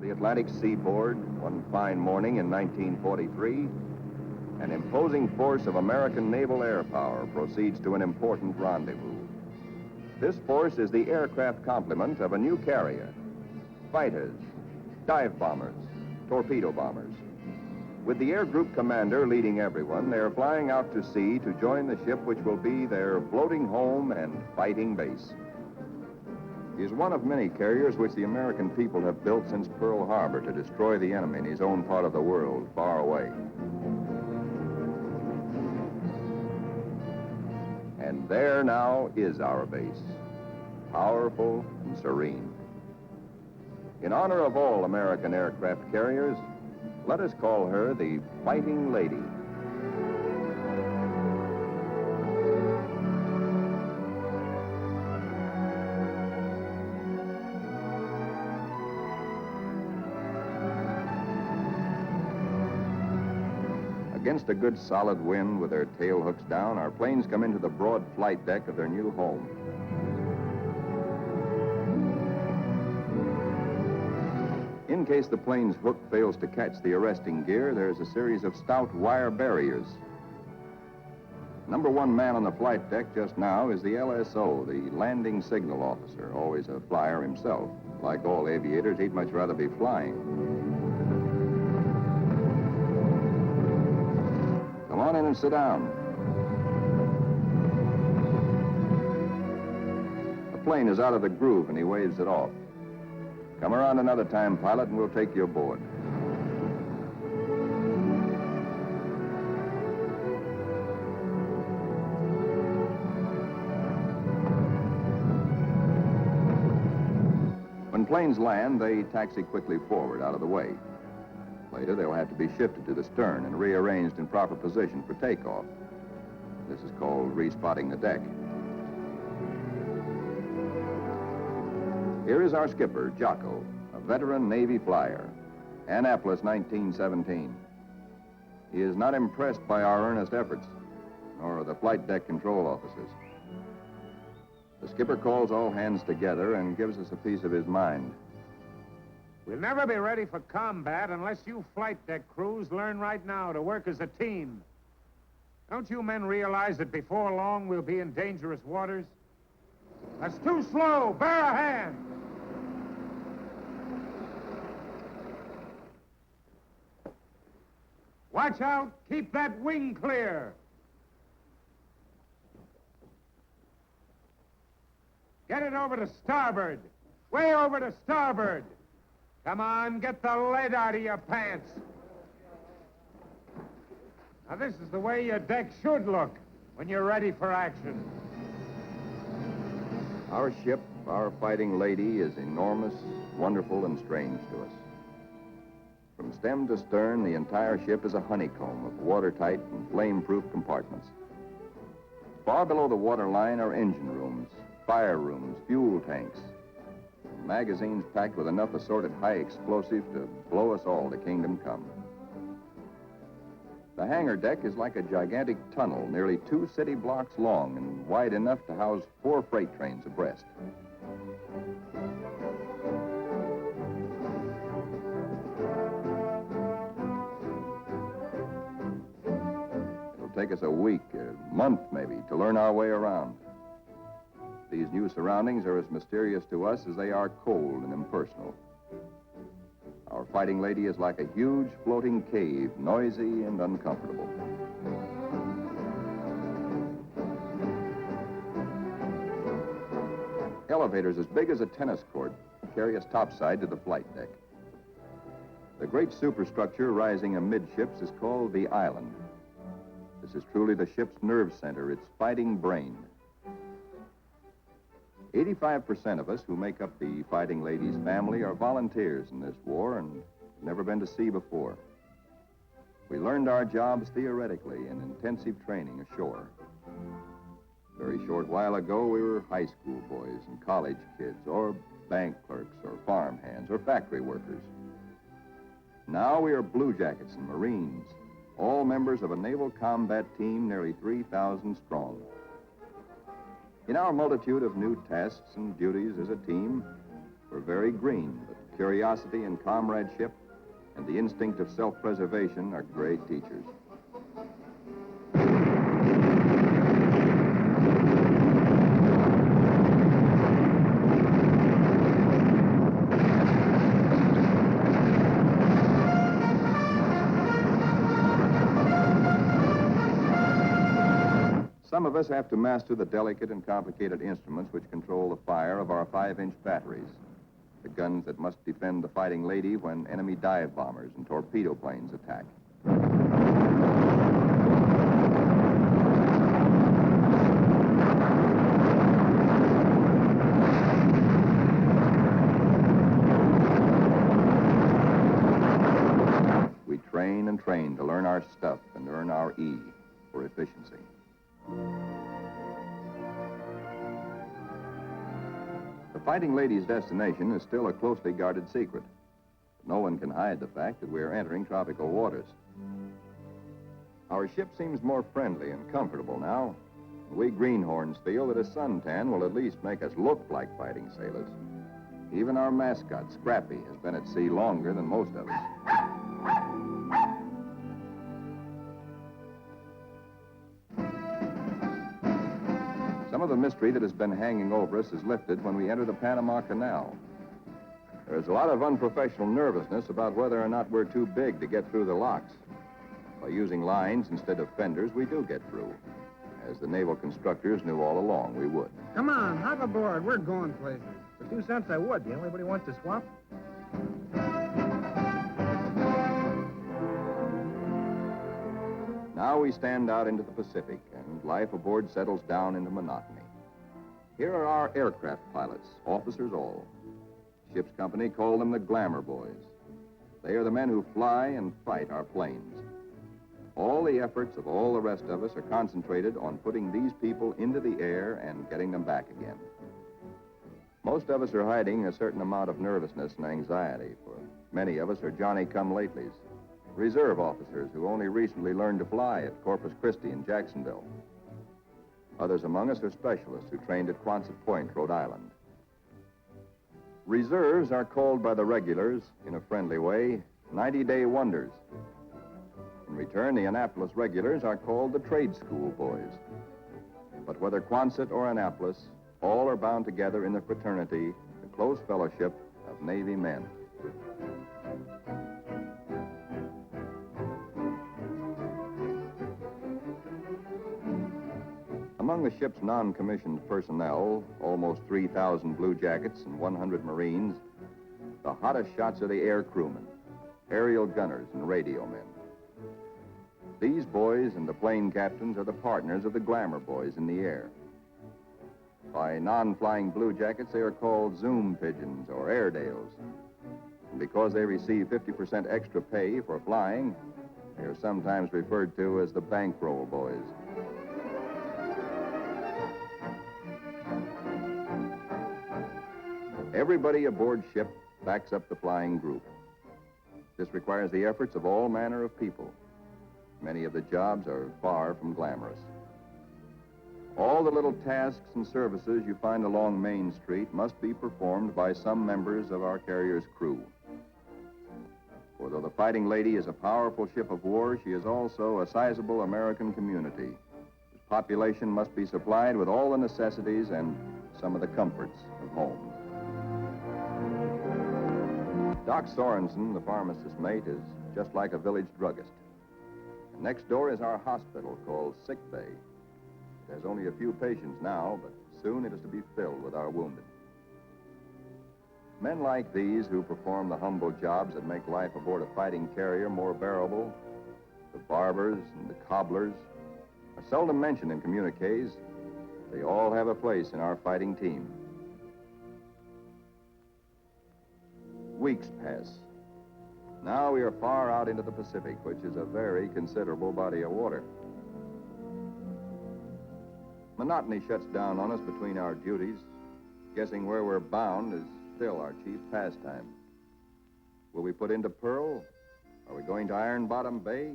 the Atlantic seaboard, one fine morning in 1943, an imposing force of American naval air power proceeds to an important rendezvous. This force is the aircraft complement of a new carrier: fighters, dive bombers, torpedo bombers. With the air group commander leading everyone, they're flying out to sea to join the ship which will be their floating home and fighting base. He is one of many carriers which the American people have built since Pearl Harbor to destroy the enemy in his own part of the world, far away. And there now is our base, powerful and serene. In honor of all American aircraft carriers, let us call her the Fighting Lady. Against a good solid wind with their tail hooks down, our planes come into the broad flight deck of their new home. In case the plane's hook fails to catch the arresting gear, there's a series of stout wire barriers. Number one man on the flight deck just now is the LSO, the landing signal officer, always a flyer himself. Like all aviators, he'd much rather be flying. Come on in and sit down. The plane is out of the groove and he waves it off. Come around another time, pilot, and we'll take you aboard. When planes land, they taxi quickly forward out of the way. Later, they'll have to be shifted to the stern and rearranged in proper position for takeoff. This is called respotting the deck. Here is our skipper, Jocko, a veteran Navy flyer. Annapolis, 1917. He is not impressed by our earnest efforts, nor the flight deck control officers. The skipper calls all hands together and gives us a piece of his mind. We'll never be ready for combat unless you flight deck crews learn right now to work as a team. Don't you men realize that before long we'll be in dangerous waters? That's too slow. Bear a hand. Watch out. Keep that wing clear. Get it over to starboard. Way over to starboard. Come on, get the lead out of your pants. Now, this is the way your deck should look when you're ready for action. Our ship, our Fighting Lady, is enormous, wonderful, and strange to us. From stem to stern, the entire ship is a honeycomb of watertight and flame-proof compartments. Far below the waterline are engine rooms, fire rooms, fuel tanks, and magazines packed with enough assorted high explosive to blow us all to kingdom come. The hangar deck is like a gigantic tunnel, nearly 2 city blocks long and wide enough to house 4 freight trains abreast. It'll take us a week, a month maybe, to learn our way around. These new surroundings are as mysterious to us as they are cold and impersonal. Our Fighting Lady is like a huge floating cave, noisy and uncomfortable. Elevators as big as a tennis court carry us topside to the flight deck. The great superstructure rising amidships is called the island. This is truly the ship's nerve center, its fighting brain. 85% of us who make up the Fighting Lady's family are volunteers in this war and have never been to sea before. We learned our jobs theoretically in intensive training ashore. A very short while ago, we were high school boys and college kids, or bank clerks, or farm hands, or factory workers. Now we are blue jackets and Marines, all members of a naval combat team nearly 3,000 strong. In our multitude of new tasks and duties as a team, we're very green, but curiosity and comradeship, and the instinct of self-preservation are great teachers. Some of us have to master the delicate and complicated instruments which control the fire of our 5-inch batteries, the guns that must defend the fighting lady when enemy dive bombers and torpedo planes attack. We train and train to learn our stuff and earn our E for efficiency. The Fighting Lady's destination is still a closely guarded secret. No one can hide the fact that we are entering tropical waters. Our ship seems more friendly and comfortable now. We greenhorns feel that a suntan will at least make us look like fighting sailors. Even our mascot, Scrappy, has been at sea longer than most of us. Some of the mystery that has been hanging over us is lifted when we enter the Panama Canal. There's a lot of unprofessional nervousness about whether or not we're too big to get through the locks. By using lines instead of fenders, we do get through, as the naval constructors knew all along we would. Come on, hop aboard. We're going places. For 2 cents, I would. Do anybody want to swap? Now we stand out into the Pacific, and life aboard settles down into monotony. Here are our aircraft pilots, officers all. Ship's company call them the glamour boys. They are the men who fly and fight our planes. All the efforts of all the rest of us are concentrated on putting these people into the air and getting them back again. Most of us are hiding a certain amount of nervousness and anxiety, for many of us are Johnny-come-latelys, reserve officers who only recently learned to fly at Corpus Christi and Jacksonville. Others among us are specialists who trained at Quonset Point, Rhode Island. Reserves are called by the regulars, in a friendly way, 90-day wonders. In return, the Annapolis regulars are called the trade school boys. But whether Quonset or Annapolis, all are bound together in the fraternity, the close fellowship of Navy men. Among the ship's non-commissioned personnel, almost 3,000 blue jackets and 100 Marines, the hottest shots are the air crewmen, aerial gunners, and radio men. These boys and the plane captains are the partners of the glamour boys in the air. By non-flying blue jackets, they are called Zoom pigeons or Airedales. And because they receive 50% extra pay for flying, they are sometimes referred to as the bankroll boys. Everybody aboard ship backs up the flying group. This requires the efforts of all manner of people. Many of the jobs are far from glamorous. All the little tasks and services you find along Main Street must be performed by some members of our carrier's crew. For though the Fighting Lady is a powerful ship of war, she is also a sizable American community, whose population must be supplied with all the necessities and some of the comforts of home. Doc Sorensen, the pharmacist's mate, is just like a village druggist. And next door is our hospital called Sick Bay. It has only a few patients now, but soon it is to be filled with our wounded. Men like these who perform the humble jobs that make life aboard a fighting carrier more bearable, the barbers and the cobblers, are seldom mentioned in communiques. They all have a place in our fighting team. Weeks pass. Now we are far out into the Pacific, which is a very considerable body of water. Monotony shuts down on us between our duties. Guessing where we're bound is still our chief pastime. Will we put into Pearl? Are we going to Iron Bottom Bay?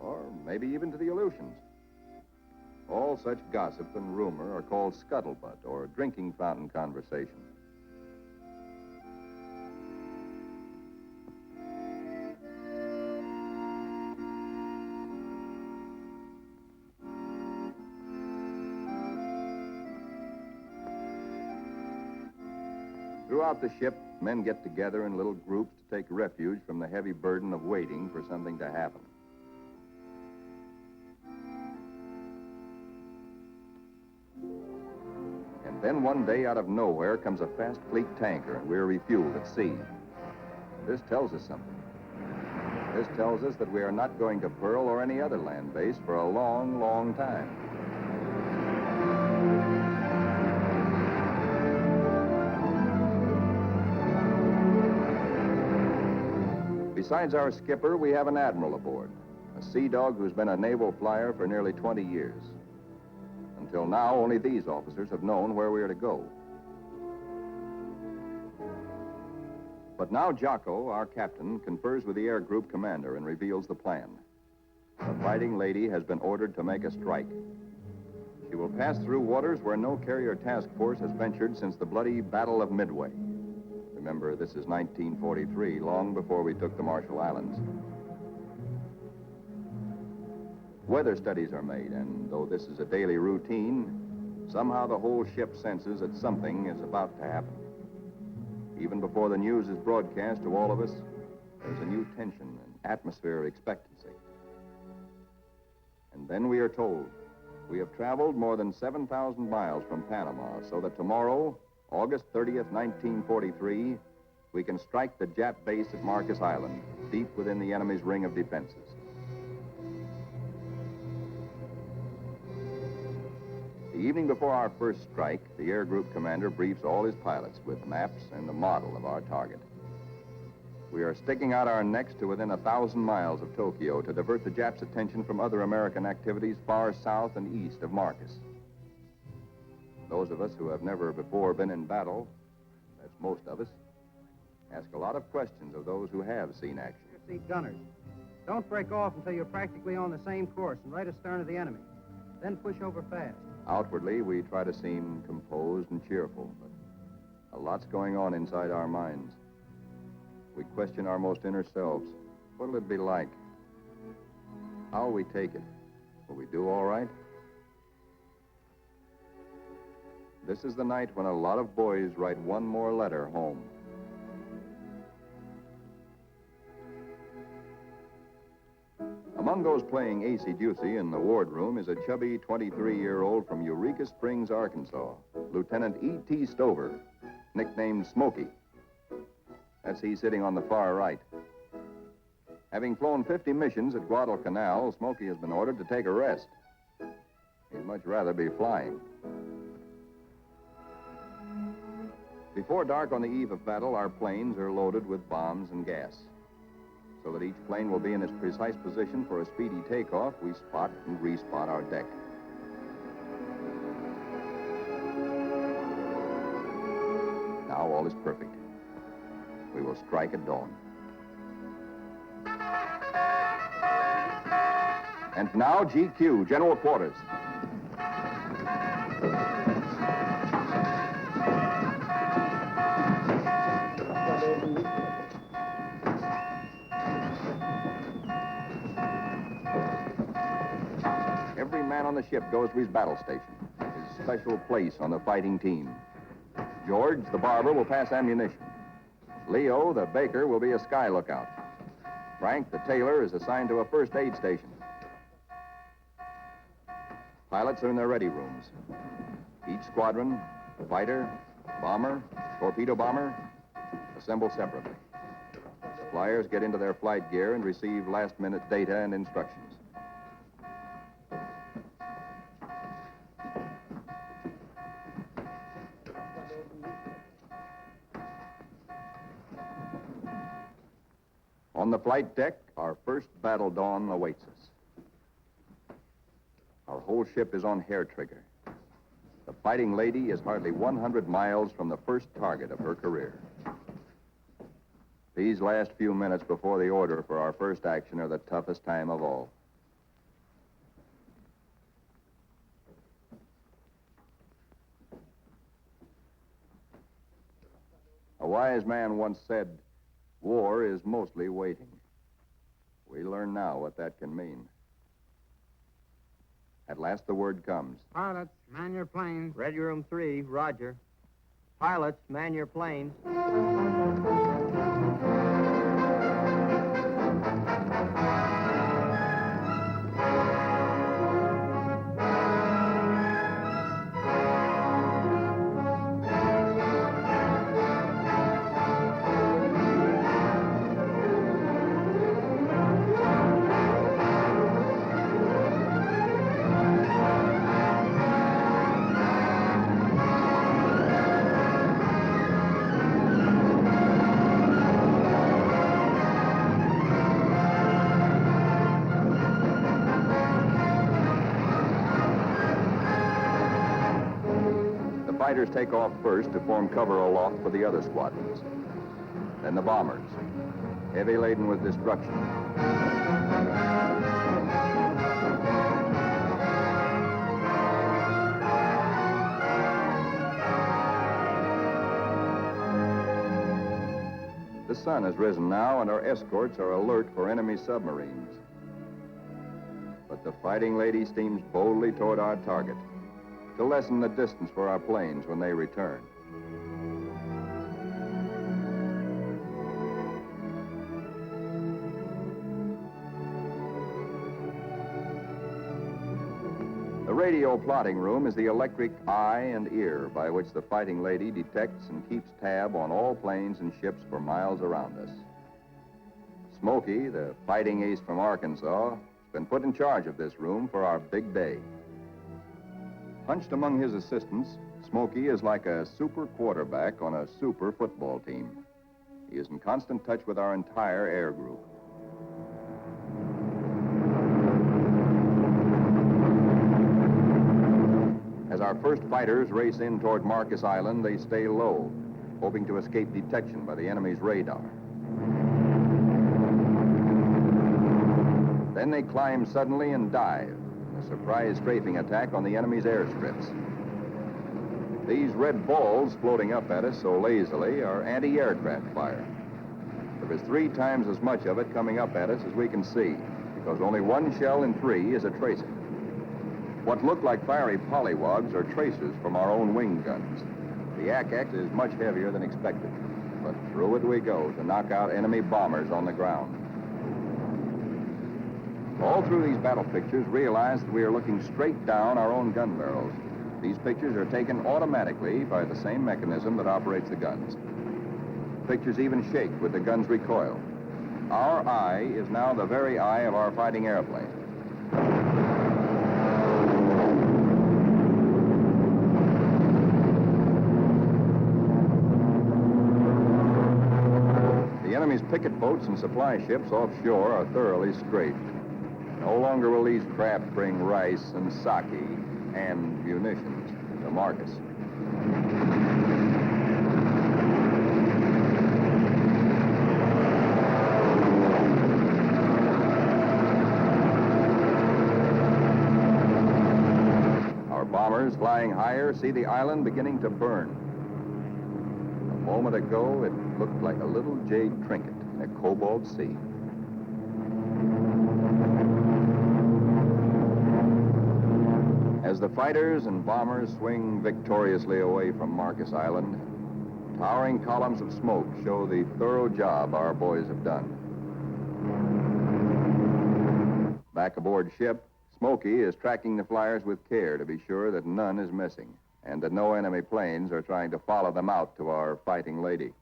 Or maybe even to the Aleutians? All such gossip and rumor are called scuttlebutt or drinking fountain conversation. Throughout the ship, men get together in little groups to take refuge from the heavy burden of waiting for something to happen. And then one day, out of nowhere, comes a fast fleet tanker, and we're refueled at sea. This tells us something. This tells us that we are not going to Pearl or any other land base for a long, long time. Besides our skipper, we have an admiral aboard, a sea dog who's been a naval flyer for nearly 20 years. Until now, only these officers have known where we are to go. But now Jocko, our captain, confers with the air group commander and reveals the plan. The Fighting Lady has been ordered to make a strike. She will pass through waters where no carrier task force has ventured since the bloody Battle of Midway. Remember, this is 1943, long before we took the Marshall Islands. Weather studies are made, and though this is a daily routine, somehow the whole ship senses that something is about to happen. Even before the news is broadcast to all of us, there's a new tension and atmosphere of expectancy. And then we are told we have traveled more than 7,000 miles from Panama, so that tomorrow, August 30th, 1943, we can strike the Jap base at Marcus Island, deep within the enemy's ring of defenses. The evening before our first strike, the air group commander briefs all his pilots with maps and a model of our target. We are sticking out our necks to within 1,000 miles of Tokyo to divert the Japs' attention from other American activities far south and east of Marcus. Those of us who have never before been in battle, that's most of us, ask a lot of questions of those who have seen action. See gunners. Don't break off until you're practically on the same course and right astern of the enemy. Then push over fast. Outwardly, we try to seem composed and cheerful, but a lot's going on inside our minds. We question our most inner selves. What'll it be like? How'll we take it? Will we do all right? This is the night when a lot of boys write one more letter home. Among those playing acey-deucey in the wardroom is a chubby 23-year-old from Eureka Springs, Arkansas, Lieutenant E.T. Stover, nicknamed Smokey. That's he sitting on the far right. Having flown 50 missions at Guadalcanal, Smokey has been ordered to take a rest. He'd much rather be flying. Before dark on the eve of battle, our planes are loaded with bombs and gas. So that each plane will be in its precise position for a speedy takeoff, we spot and respot our deck. Now all is perfect. We will strike at dawn. And now, GQ, General Quarters. Every man on the ship goes to his battle station, his special place on the fighting team. George, the barber, will pass ammunition. Leo, the baker, will be a sky lookout. Frank, the tailor, is assigned to a first aid station. Pilots are in their ready rooms. Each squadron, fighter, bomber, torpedo bomber, assemble separately. Flyers get into their flight gear and receive last-minute data and instructions. On the flight deck, our first battle dawn awaits us. Our whole ship is on hair trigger. The Fighting Lady is hardly 100 miles from the first target of her career. These last few minutes before the order for our first action are the toughest time of all. A wise man once said, "War is mostly waiting." We learn now what that can mean. At last the word comes. Pilots, man your planes. Ready room 3, roger. Pilots, man your planes. Fighters take off first to form cover aloft for the other squadrons. Then the bombers, heavy laden with destruction. The sun has risen now, and our escorts are alert for enemy submarines. But the Fighting Lady steams boldly toward our target to lessen the distance for our planes when they return. The radio plotting room is the electric eye and ear by which the Fighting Lady detects and keeps tab on all planes and ships for miles around us. Smokey, the fighting ace from Arkansas, has been put in charge of this room for our big day. Hunched among his assistants, Smokey is like a super quarterback on a super football team. He is in constant touch with our entire air group. As our first fighters race in toward Marcus Island, they stay low, hoping to escape detection by the enemy's radar. Then they climb suddenly and dive. A surprise strafing attack on the enemy's airstrips. These red balls floating up at us so lazily are anti-aircraft fire. There is 3 times as much of it coming up at us as we can see, because only 1 shell in 3 is a tracer. What look like fiery pollywogs are tracers from our own wing guns. The ack-ack is much heavier than expected, but through it we go to knock out enemy bombers on the ground. All through these battle pictures, realize that we are looking straight down our own gun barrels. These pictures are taken automatically by the same mechanism that operates the guns. Pictures even shake with the gun's recoil. Our eye is now the very eye of our fighting airplane. The enemy's picket boats and supply ships offshore are thoroughly strafed. No longer will these craft bring rice and sake and munitions to Marcus. Our bombers flying higher see the island beginning to burn. A moment ago, it looked like a little jade trinket in a cobalt sea. As the fighters and bombers swing victoriously away from Marcus Island, towering columns of smoke show the thorough job our boys have done. Back aboard ship, Smokey is tracking the flyers with care to be sure that none is missing and that no enemy planes are trying to follow them out to our Fighting Lady.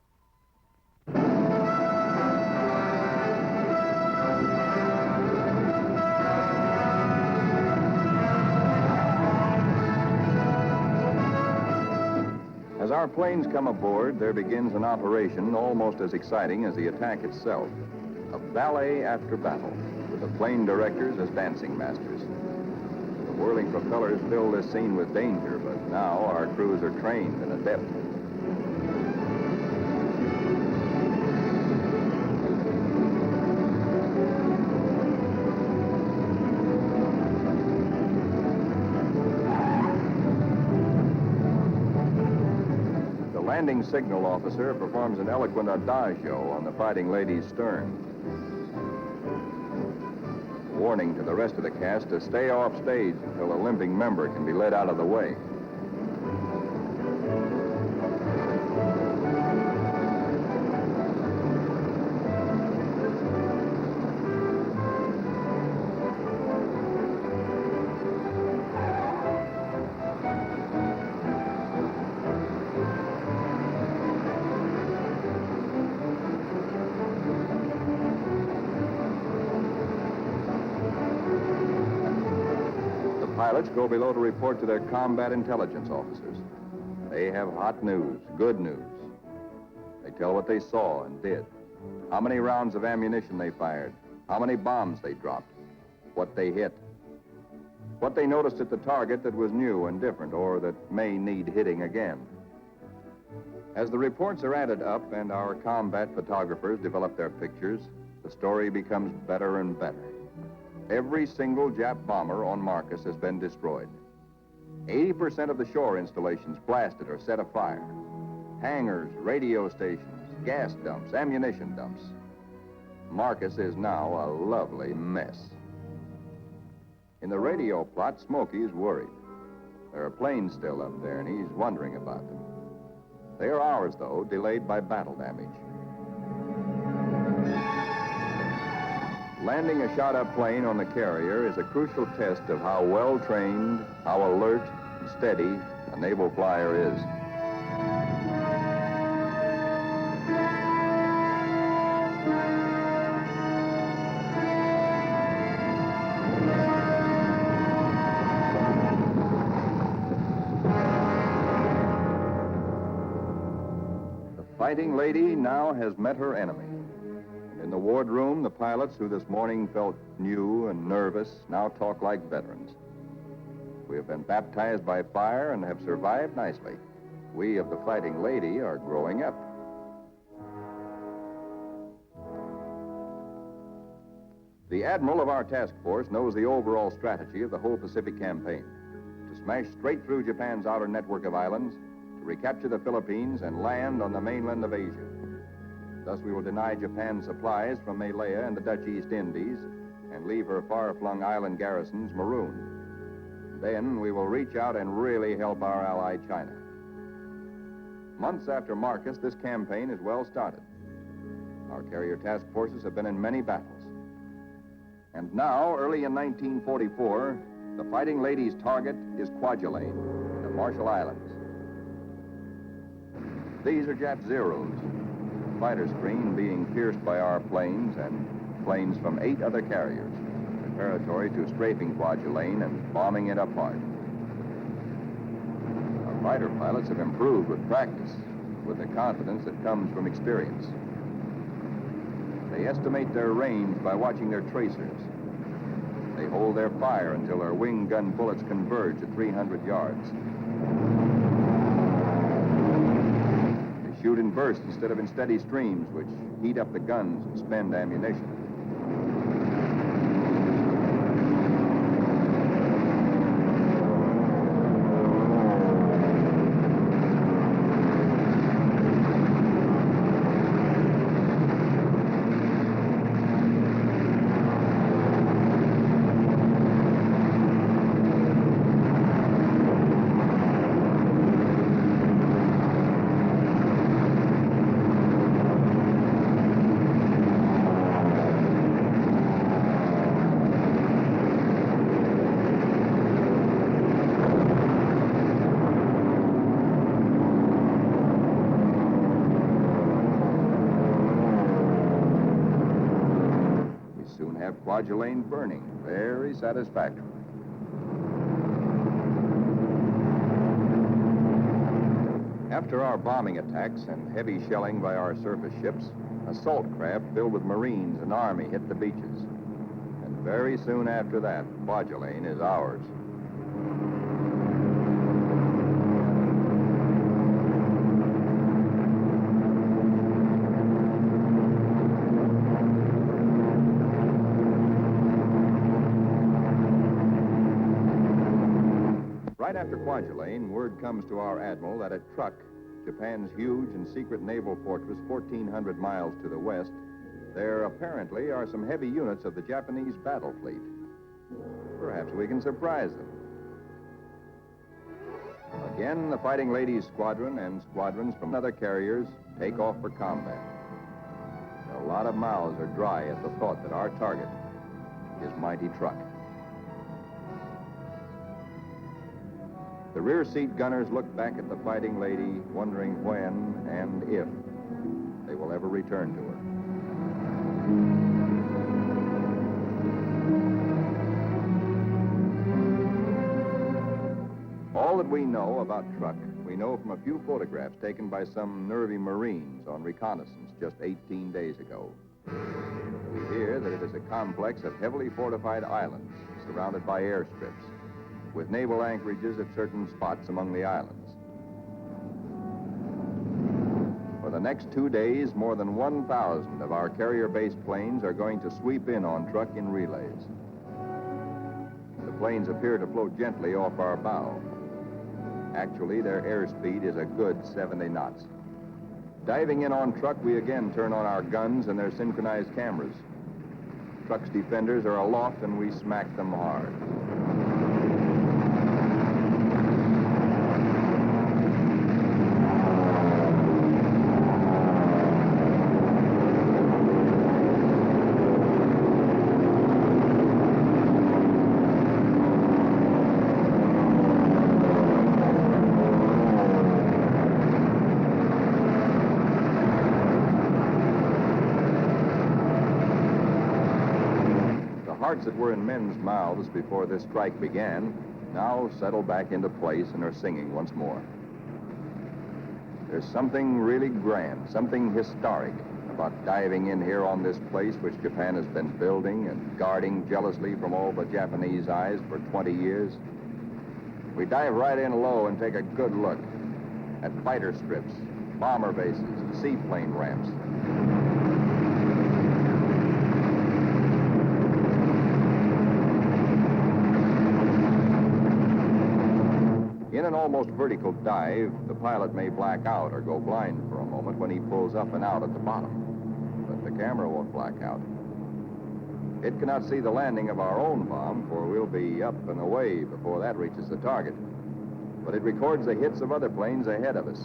As our planes come aboard, there begins an operation almost as exciting as the attack itself. A ballet after battle, with the plane directors as dancing masters. The whirling propellers fill this scene with danger, but now our crews are trained and adept. Landing signal officer performs an eloquent adagio on the Fighting Lady's stern. Warning to the rest of the cast to stay off stage until a limping member can be led out of the way. pilots go below to report to their combat intelligence officers. They have hot news, good news. They tell what they saw and did, how many rounds of ammunition they fired, how many bombs they dropped, what they hit, what they noticed at the target that was new and different or that may need hitting again. As the reports are added up and our combat photographers develop their pictures, the story becomes better and better. Every single Jap bomber on Marcus has been destroyed. 80% of the shore installations blasted or set afire. Hangars, radio stations, gas dumps, ammunition dumps. Marcus is now a lovely mess. In the radio plot, Smokey's worried. There are planes still up there, and he's wondering about them. They are ours, though, delayed by battle damage. Landing a shot-up plane on the carrier is a crucial test of how well-trained, how alert and steady a naval flyer is. The Fighting Lady now has met her enemy. In the wardroom, the pilots who this morning felt new and nervous now talk like veterans. We have been baptized by fire and have survived nicely. We of the Fighting Lady are growing up. The admiral of our task force knows the overall strategy of the whole Pacific campaign. To smash straight through Japan's outer network of islands, to recapture the Philippines and land on the mainland of Asia. Thus, we will deny Japan supplies from Malaya and the Dutch East Indies and leave her far-flung island garrisons marooned. Then we will reach out and really help our ally, China. Months after Marcus, this campaign is well started. Our carrier task forces have been in many battles. And now, early in 1944, the Fighting Lady's target is Kwajalein, the Marshall Islands. These are Jap Zeros, the fighter screen being pierced by our planes and planes from 8 other carriers, preparatory to strafing Kwajalein and bombing it apart. Our fighter pilots have improved with practice, with the confidence that comes from experience. They estimate their range by watching their tracers. They hold their fire until their wing gun bullets converge at 300 yards. Shoot in bursts instead of in steady streams, which heat up the guns and spend ammunition. Kwajalein burning, very satisfactory. After our bombing attacks and heavy shelling by our surface ships, assault craft filled with Marines and Army hit the beaches. And very soon after that, Kwajalein is ours. Right after Kwajalein, word comes to our admiral that at Truk, Japan's huge and secret naval fortress 1,400 miles to the west, there apparently are some heavy units of the Japanese battle fleet. Perhaps we can surprise them. Again, the Fighting Ladies squadron and squadrons from other carriers take off for combat. A lot of mouths are dry at the thought that our target is mighty Truk. The rear seat gunners look back at the Fighting Lady, wondering when and if they will ever return to her. that we know about Truck, we know from a few photographs taken by some nervy Marines on reconnaissance just 18 days ago. We hear that it is a complex of heavily fortified islands surrounded by airstrips, with naval anchorages at certain spots among the islands. For the next 2 days, more than 1,000 of our carrier-based planes are going to sweep in on Truck in relays. The planes appear to float gently off our bow. Actually, their airspeed is a good 70 knots. Diving in on Truck, we again turn on our guns and their synchronized cameras. Truck's defenders are aloft and we smack them hard. Hearts that were in men's mouths before this strike began now settle back into place and are singing once more. There's something really grand, something historic about diving in here on this place which Japan has been building and guarding jealously from all but Japanese eyes for 20 years. We dive right in low and take a good look at fighter strips, bomber bases, seaplane ramps. In an almost vertical dive, the pilot may black out or go blind for a moment when he pulls up and out at the bottom. But the camera won't black out. It cannot see the landing of our own bomb, for we'll be up and away before that reaches the target. But it records the hits of other planes ahead of us.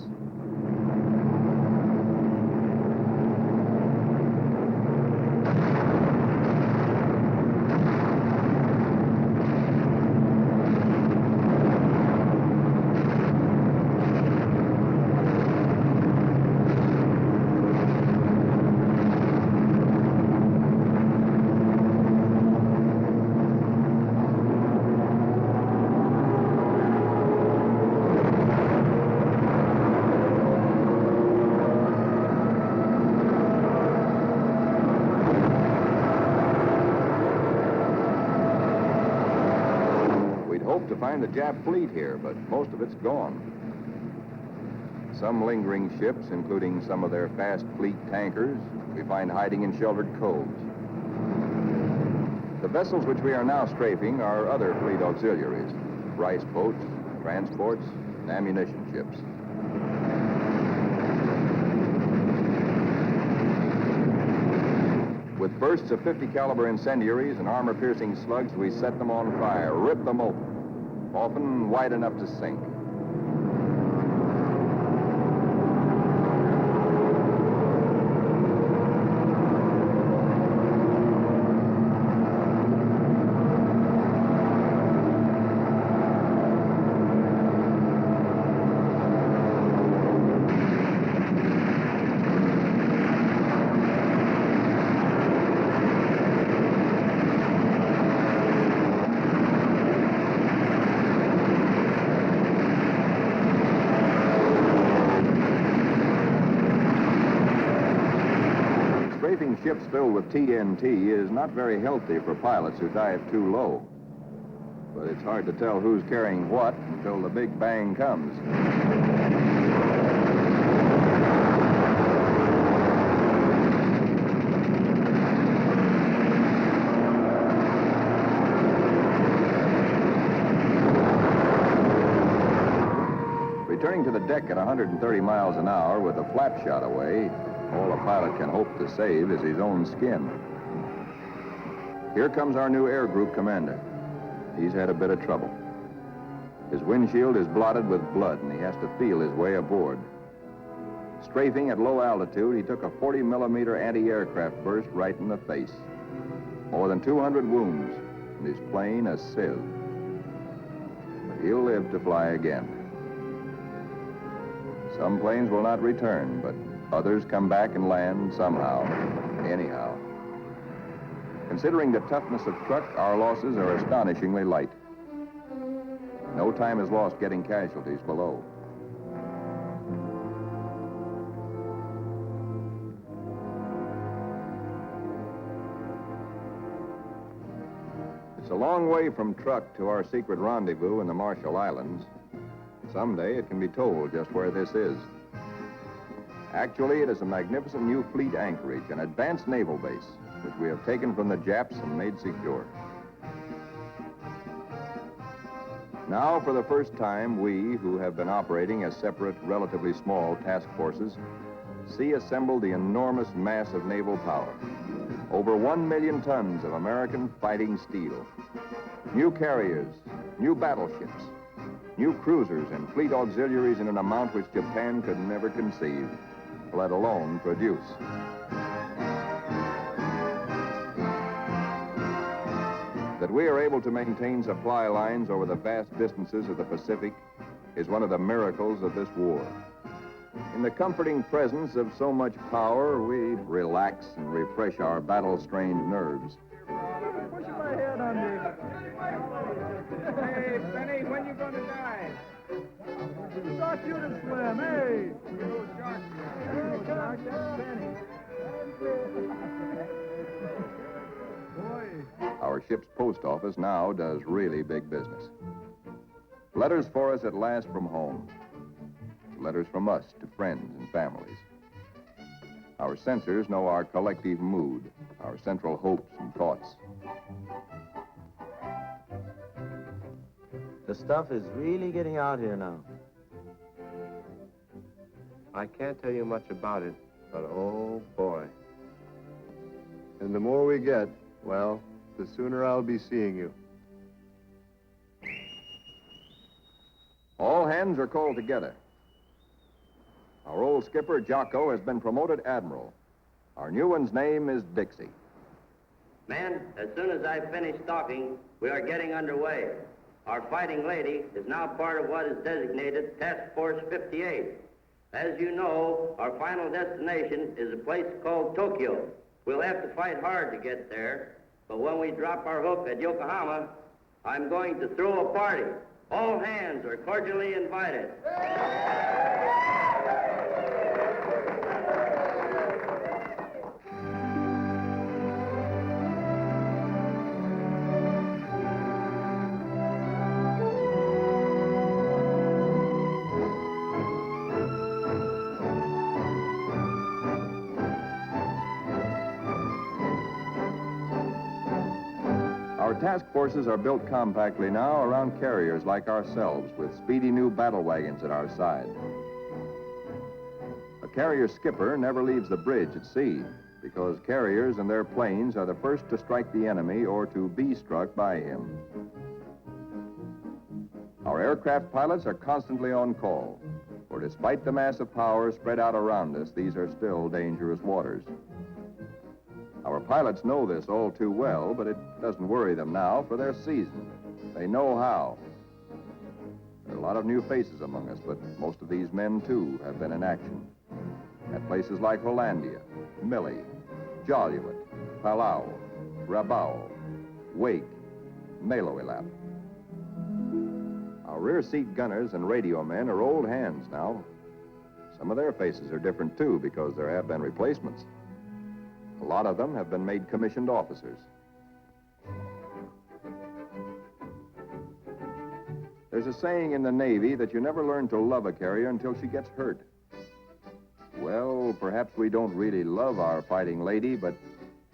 To find the Jap fleet here, but most of it's gone. Some lingering ships, including some of their fast fleet tankers, we find hiding in sheltered coves. The vessels which we are now strafing are other fleet auxiliaries, rice boats, transports, and ammunition ships. With bursts of 50 caliber incendiaries and armor-piercing slugs, we set them on fire, rip them open, often wide enough to sink. Strafing ships filled with TNT is not very healthy for pilots who dive too low. But it's hard to tell who's carrying what until the big bang comes. Returning to the deck at 130 miles an hour with a flap shot away, all a pilot can hope to save is his own skin. Here comes our new air group commander. He's had a bit of trouble. His windshield is blotted with blood, and he has to feel his way aboard. Strafing at low altitude, he took a 40-millimeter anti-aircraft burst right in the face. More than 200 wounds, and his plane a sieve. But he'll live to fly again. Some planes will not return, but others come back and land somehow, anyhow. Considering the toughness of Truck, our losses are astonishingly light. No time is lost getting casualties below. It's a long way from Truk to our secret rendezvous in the Marshall Islands. Someday it can be told just where this is. Actually, it is a magnificent new fleet anchorage, an advanced naval base, which we have taken from the Japs and made secure. Now, for the first time, we, who have been operating as separate, relatively small task forces, see assembled the enormous mass of naval power. Over 1 million tons of American fighting steel. New carriers, new battleships, new cruisers and fleet auxiliaries in an amount which Japan could never conceive, let alone produce. That we are able to maintain supply lines over the vast distances of the Pacific is one of the miracles of this war. In the comforting presence of so much power, we relax and refresh our battle-strained nerves. Pushing my head under. Hey, Benny, when you going to die? Who taught you to swim? Hey! Our ship's post office now does really big business. Letters for us at last from home. Letters from us to friends and families. Our censors know our collective mood, our central hopes and thoughts. The stuff is really getting out here now. I can't tell you much about it, but oh boy. And the more we get, well, the sooner I'll be seeing you. All hands are called together. Our old skipper, Jocko, has been promoted admiral. Our new one's name is Dixie. Men, as soon as I finish talking, we are getting underway. Our fighting lady is now part of what is designated Task Force 58. As you know, our final destination is a place called Tokyo. We'll have to fight hard to get there, but when we drop our hook at Yokohama, I'm going to throw a party. All hands are cordially invited. Our task forces are built compactly now around carriers like ourselves, with speedy new battle wagons at our side. A carrier skipper never leaves the bridge at sea, because carriers and their planes are the first to strike the enemy or to be struck by him. Our aircraft pilots are constantly on call, for despite the mass of power spread out around us, these are still dangerous waters. Our pilots know this all too well, but it doesn't worry them now, for they're seasoned. They know how. There are a lot of new faces among us, but most of these men, too, have been in action. At places like Hollandia, Millie, Joliet, Palau, Rabaul, Wake, Maloelap. Our rear seat gunners and radio men are old hands now. Some of their faces are different, too, because there have been replacements. A lot of them have been made commissioned officers. There's a saying in the Navy that you never learn to love a carrier until she gets hurt. Well, perhaps we don't really love our fighting lady, but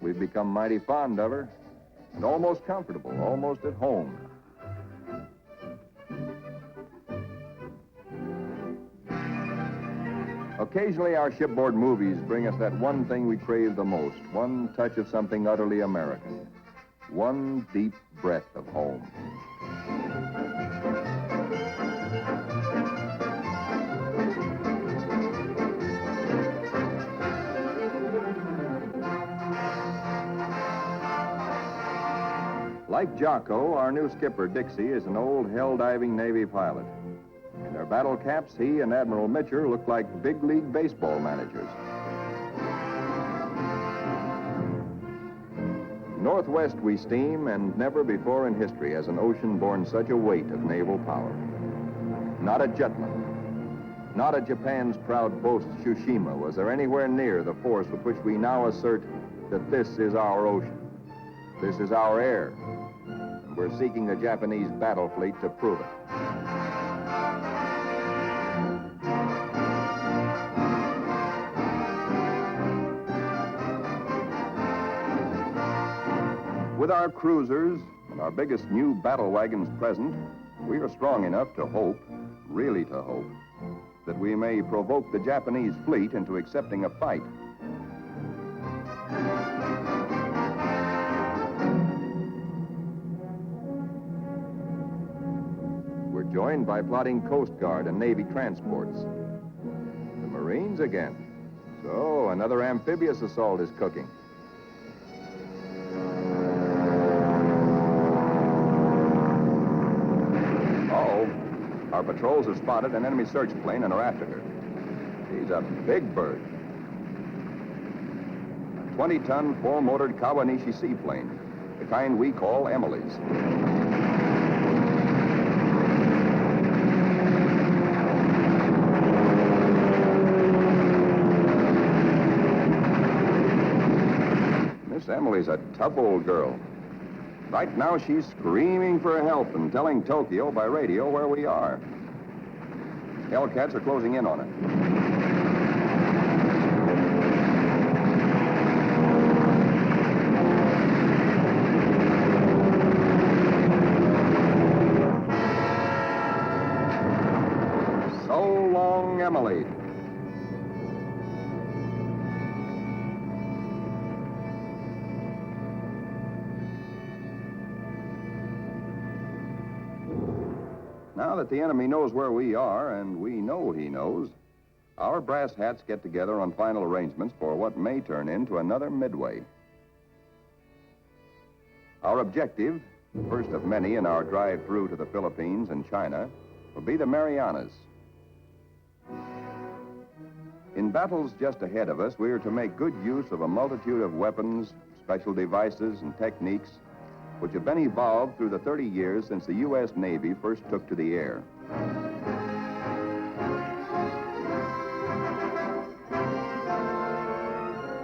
we've become mighty fond of her and almost comfortable, almost at home. Occasionally, our shipboard movies bring us that one thing we crave the most, one touch of something utterly American, one deep breath of home. Like Jocko, our new skipper, Dixie, is an old hell-diving Navy pilot. In their battle caps, he and Admiral Mitcher look like big league baseball managers. Northwest we steam, and never before in history has an ocean borne such a weight of naval power. Not a Jutland, not a Japan's proud boast, Tsushima, was there anywhere near the force with which we now assert that this is our ocean. This is our air. And we're seeking the Japanese battle fleet to prove it. With our cruisers and our biggest new battle wagons present, we are strong enough to hope, really to hope, that we may provoke the Japanese fleet into accepting a fight. We're joined by plotting Coast Guard and Navy transports. The Marines again. So, another amphibious assault is cooking. Our patrols have spotted an enemy search plane and are after her. She's a big bird. A 20-ton, four-motored Kawanishi seaplane, the kind we call Emily's. Miss Emily's a tough old girl. Right now, she's screaming for help and telling Tokyo by radio where we are. Hellcats are closing in on her. So long, Emily. Now that the enemy knows where we are, and we know he knows, our brass hats get together on final arrangements for what may turn into another Midway. Our objective, first of many in our drive through to the Philippines and China, will be the Marianas. In battles just ahead of us, we are to make good use of a multitude of weapons, special devices, and techniques which have been evolved through the 30 years since the U.S. Navy first took to the air.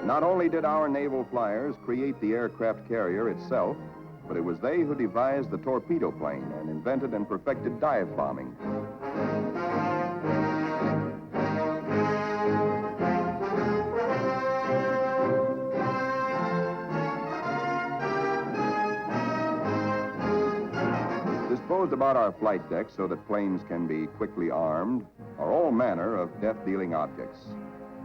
Not only did our naval flyers create the aircraft carrier itself, but it was they who devised the torpedo plane and invented and perfected dive bombing. Disposed about our flight decks so that planes can be quickly armed are all manner of death-dealing objects.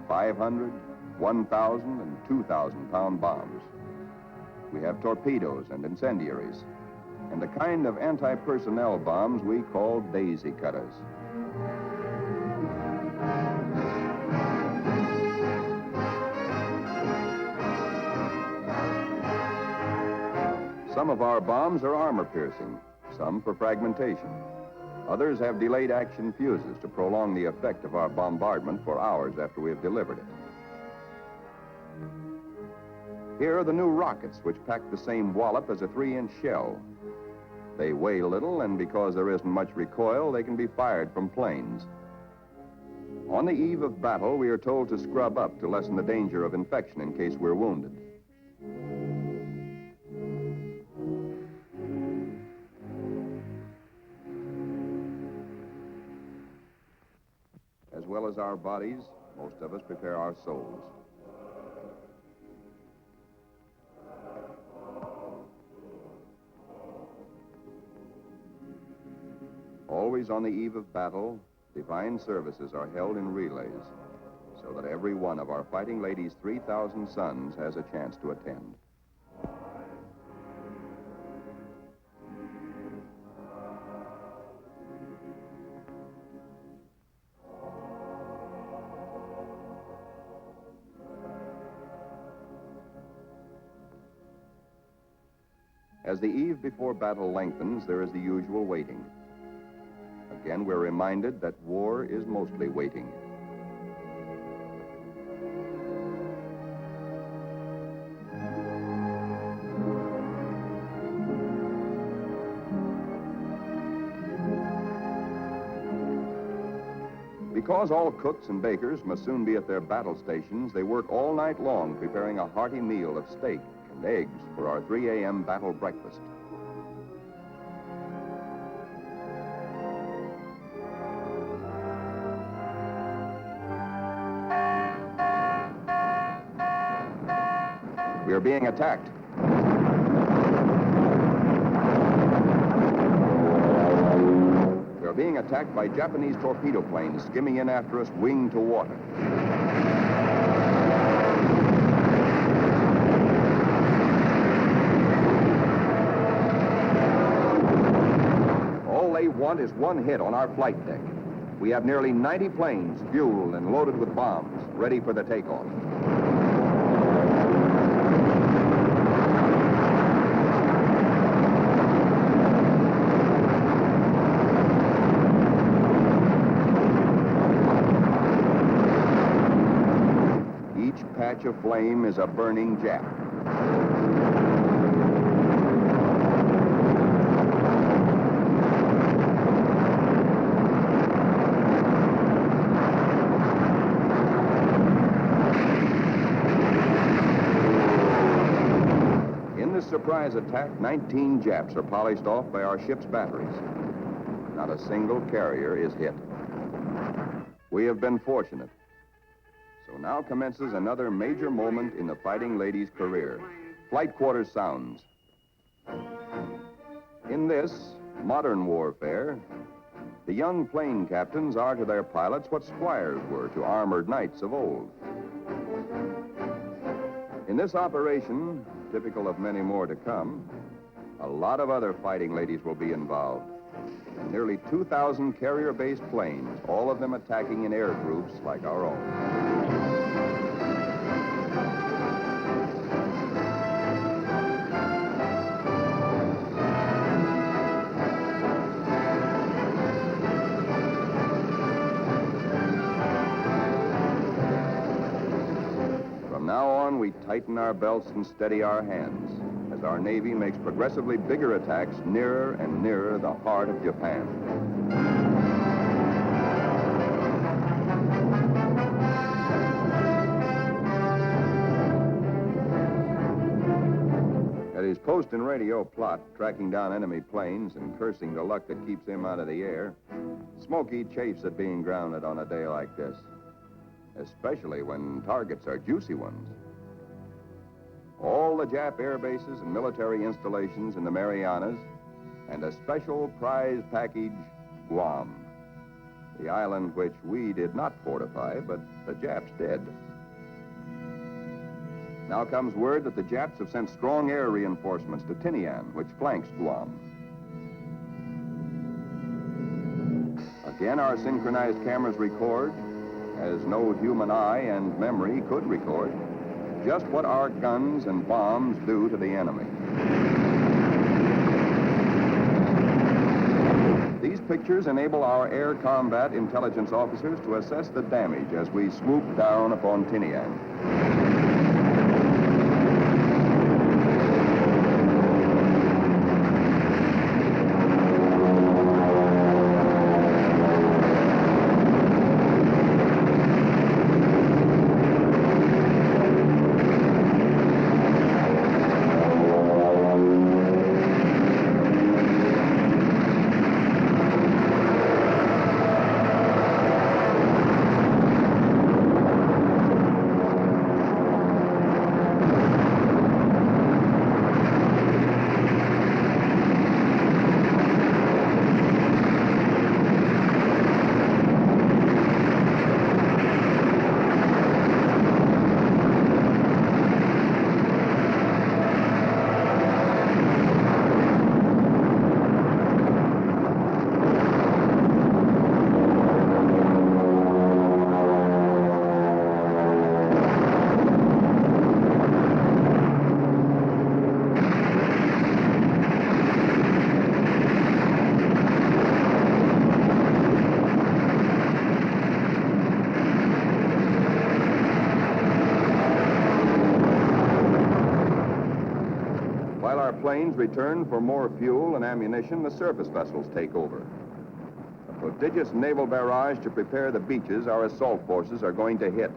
500, 1,000, and 2,000-pound bombs. We have torpedoes and incendiaries, and a kind of anti-personnel bombs we call daisy cutters. Some of our bombs are armor-piercing, some for fragmentation. Others have delayed action fuses to prolong the effect of our bombardment for hours after we have delivered it. Here are the new rockets, which pack the same wallop as a 3-inch shell. They weigh little, and because there isn't much recoil, they can be fired from planes. On the eve of battle, we are told to scrub up to lessen the danger of infection in case we're wounded. As well as our bodies, most of us prepare our souls. Always on the eve of battle, divine services are held in relays, so that every one of our fighting ladies' 3,000 sons has a chance to attend. As the eve before battle lengthens, there is the usual waiting. Again, we're reminded that war is mostly waiting. Because all cooks and bakers must soon be at their battle stations, they work all night long preparing a hearty meal of steak and eggs for our 3 a.m. battle breakfast. We are being attacked. We are being attacked by Japanese torpedo planes skimming in after us, wing to water. All they want is one hit on our flight deck. We have nearly 90 planes fueled and loaded with bombs, ready for the takeoff. Patch of flame is a burning Jap. In this surprise attack, 19 Japs are polished off by our ship's batteries. Not a single carrier is hit. We have been fortunate. So now commences another major moment in the fighting lady's career. Flight quarters sounds. In this modern warfare, the young plane captains are to their pilots what squires were to armored knights of old. In this operation, typical of many more to come, a lot of other fighting ladies will be involved. And nearly 2,000 carrier-based planes, all of them attacking in air groups like our own. From now on, we tighten our belts and steady our hands as our Navy makes progressively bigger attacks nearer and nearer the heart of Japan. At his post and radio plot, tracking down enemy planes and cursing the luck that keeps him out of the air, Smokey chafes at being grounded on a day like this, especially when targets are juicy ones. All the Jap air bases and military installations in the Marianas, and a special prize package, Guam, the island which we did not fortify, but the Japs did. Now comes word that the Japs have sent strong air reinforcements to Tinian, which flanks Guam. Again, our synchronized cameras record, as no human eye and memory could record, just what our guns and bombs do to the enemy. These pictures enable our air combat intelligence officers to assess the damage as we swoop down upon Tinian. While our planes return for more fuel and ammunition, the surface vessels take over. The Prodigious naval barrage to prepare the beaches our assault forces are going to hit.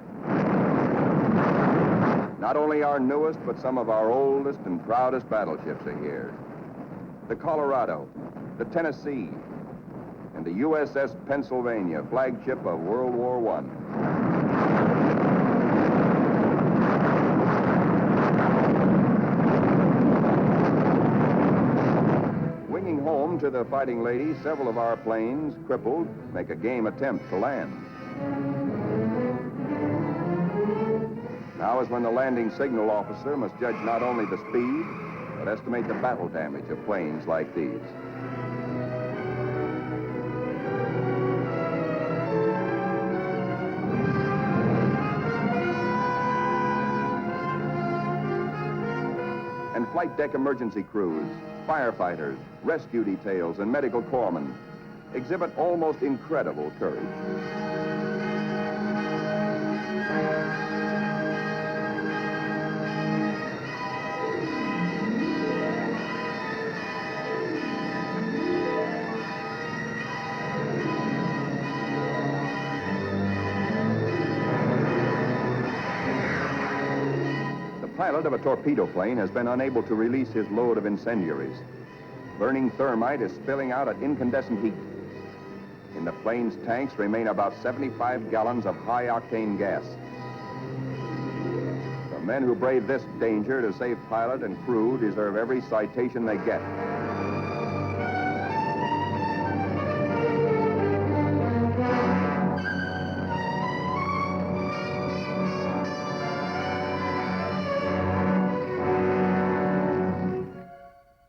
Not only our newest, but some of our oldest and proudest battleships are here. The Colorado, the Tennessee, and the USS Pennsylvania, flagship of World War I. Winging home to the Fighting Lady, several of our planes, crippled, make a game attempt to land. Now is when the landing signal officer must judge not only the speed, but estimate the battle damage of planes like these. And flight deck emergency crews, firefighters, rescue details, and medical corpsmen exhibit almost incredible courage. The pilot of a torpedo plane has been unable to release his load of incendiaries. Burning thermite is spilling out at incandescent heat. In the plane's tanks remain about 75 gallons of high-octane gas. The men who brave this danger to save pilot and crew deserve every citation they get.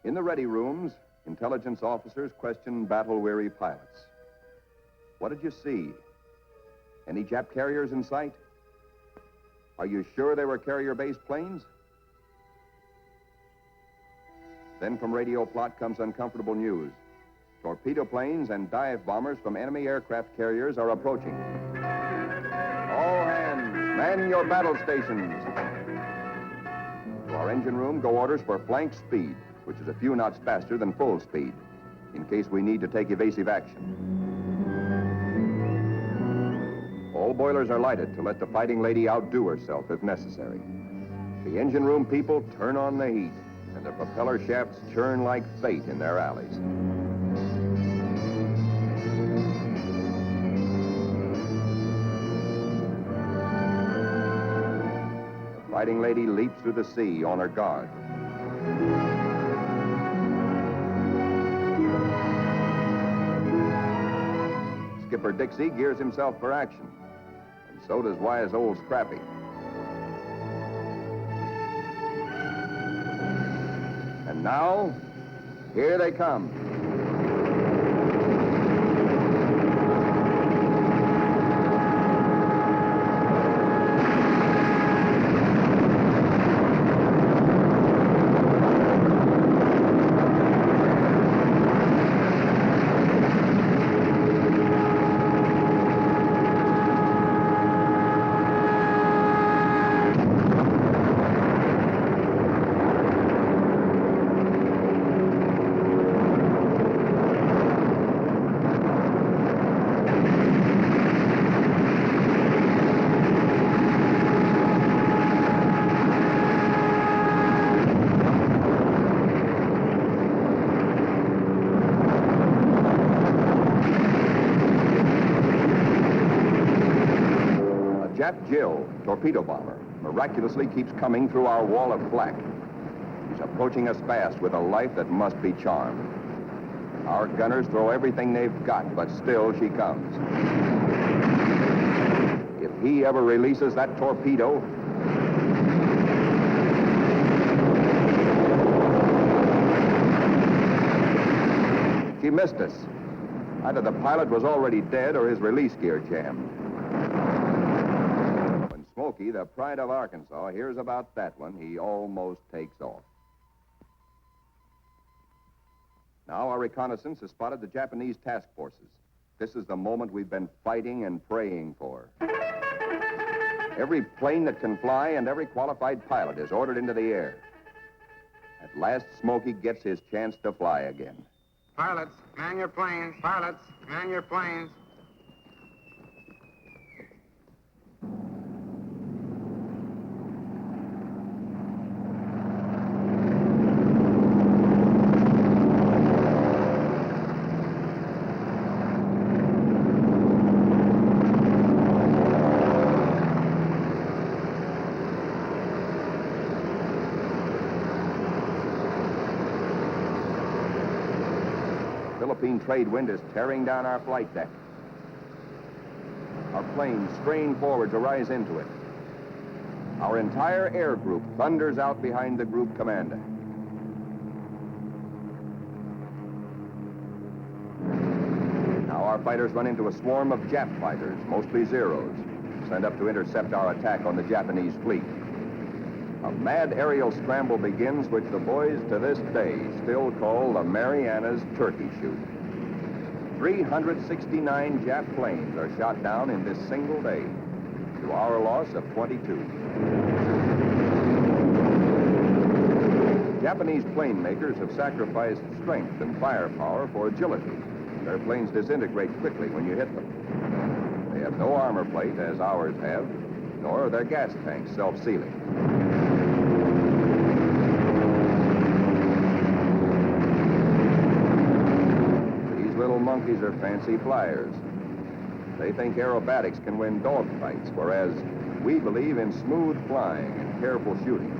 In the ready rooms, intelligence officers question battle-weary pilots. What did you see? Any Jap carriers in sight? Are you sure they were carrier-based planes? Then from radio plot comes uncomfortable news. Torpedo planes and dive bombers from enemy aircraft carriers are approaching. All hands, man your battle stations. To our engine room go orders for flank speed, which is a few knots faster than full speed, in case we need to take evasive action. All boilers are lighted to let the Fighting Lady outdo herself if necessary. The engine room people turn on the heat, and the propeller shafts churn like fate in their alleys. The Fighting Lady leaps through the sea on her guard. Skipper Dixie gears himself for action, and so does wise old Scrappy. And now, here they come. Jill, torpedo bomber, miraculously keeps coming through our wall of flak. She's approaching us fast with a life that must be charmed. Our gunners throw everything they've got, but still she comes. If he ever releases that torpedo... She missed us. Either the pilot was already dead or his release gear jammed. Smokey, the pride of Arkansas, hears about that one, he almost takes off. Now our reconnaissance has spotted the Japanese task forces. This is the moment we've been fighting and praying for. Every plane that can fly and every qualified pilot is ordered into the air. At last, Smokey gets his chance to fly again. Pilots, man your planes. Pilots, Man your planes. Philippine trade wind is tearing down our flight deck. Our planes strain forward to rise into it. Our entire air group thunders out behind the group commander. Now our fighters run into a swarm of Jap fighters, mostly Zeros, sent up to intercept our attack on the Japanese fleet. A mad aerial scramble begins, which the boys to this day still call the Marianas Turkey Shoot. 369 Jap planes are shot down in this single day, to our loss of 22. Japanese plane makers have sacrificed strength and firepower for agility. Their planes disintegrate quickly when you hit them. They have no armor plate, as ours have, nor are their gas tanks self-sealing. Little monkeys are fancy flyers. They think aerobatics can win dogfights, whereas we believe in smooth flying and careful shooting.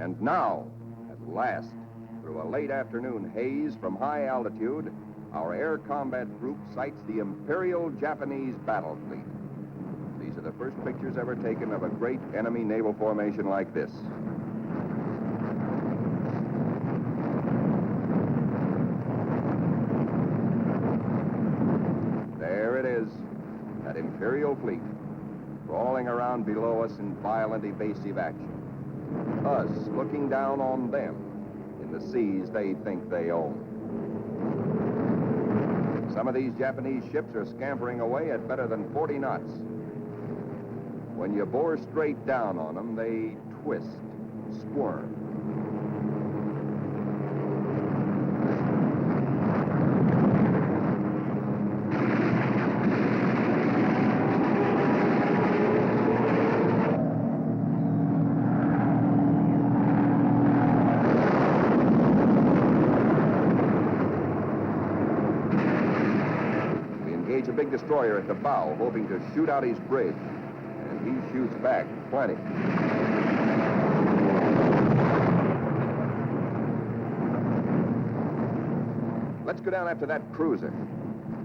And now, at last, through a late afternoon haze from high altitude, our air combat group sights the Imperial Japanese battle fleet. These are the first pictures ever taken of a great enemy naval formation like this. There it is, that Imperial fleet, crawling around below us in violent evasive action. Us looking down on them in the seas they think they own. Some of these Japanese ships are scampering away at better than 40 knots. When you bore straight down on them, they twist, squirm. A big destroyer at the bow, hoping to shoot out his bridge. And he shoots back plenty. Let's go down after that cruiser.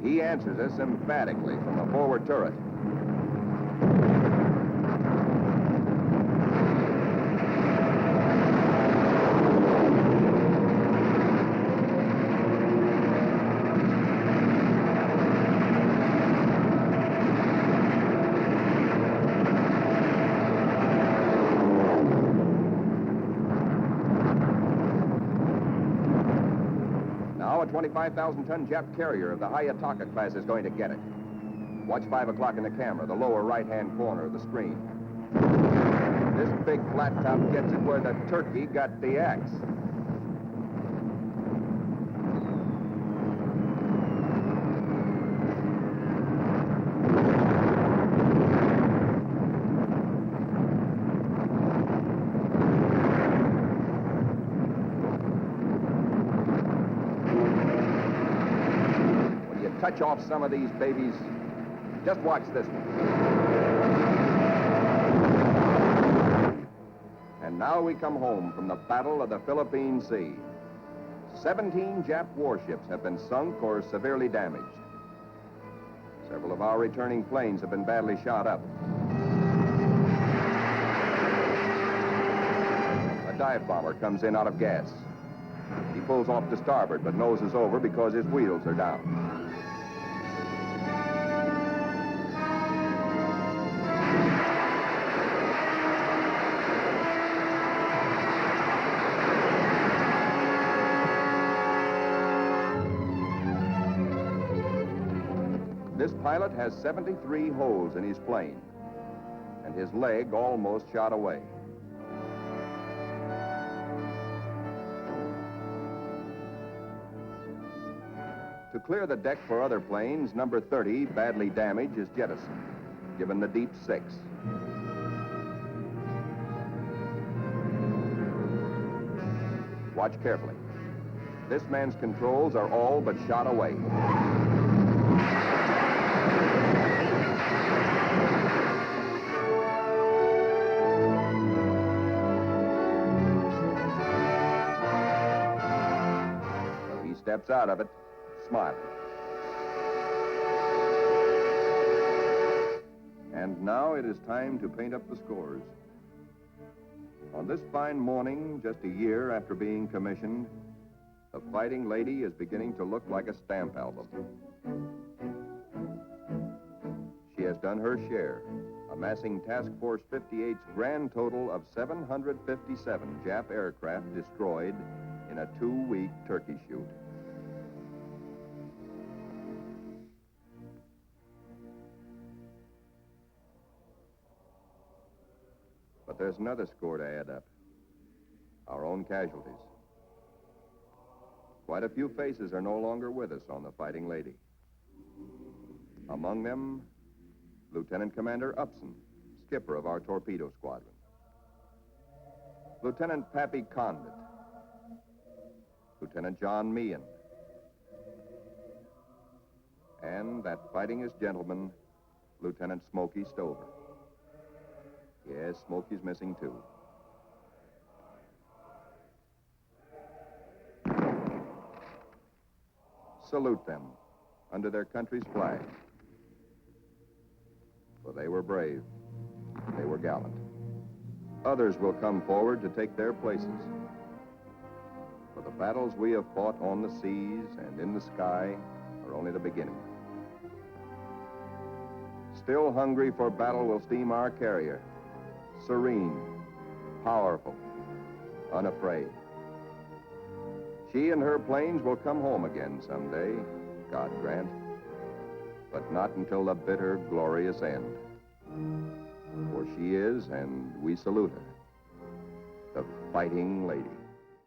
He answers us emphatically from the forward turret. A 25,000-ton Jap carrier of the Hayataka class is going to get it. Watch 5 o'clock in the camera, the lower right-hand corner of the screen. This big flat top gets it where the turkey got the axe. touch off some of these babies. Just watch this one. And now we come home from the Battle of the Philippine Sea. 17 Jap warships have been sunk or severely damaged. Several of our returning planes have been badly shot up. A dive bomber comes in out of gas. He pulls off to starboard, but noses over because his wheels are down. This pilot has 73 holes in his plane, and his leg almost shot away. To clear the deck for other planes, number 30, badly damaged, is jettisoned, given the deep 6. Watch carefully. This man's controls are all but shot away. He steps out of it, smiling. And now it is time to paint up the scores. On this fine morning, just a year after being commissioned, the Fighting Lady is beginning to look like a stamp album. She has done her share, amassing Task Force 58's grand total of 757 Jap aircraft destroyed in a 2-week turkey shoot. But there's another score to add up. Our own casualties. Quite a few faces are no longer with us on the Fighting Lady. Among them, Lieutenant Commander Upson, skipper of our torpedo squadron. Lieutenant Pappy Condit. Lieutenant John Meehan. And that fightingest gentleman, Lieutenant Smokey Stover. Yes, Smokey's missing too. Salute them under their country's flag. For they were brave. They were gallant. Others will come forward to take their places. For the battles we have fought on the seas and in the sky are only the beginning. Still hungry for battle will steam our carrier. Serene, powerful, unafraid. She and her planes will come home again someday, God grant, but not until the bitter, glorious end. For she is, and we salute her, the Fighting Lady.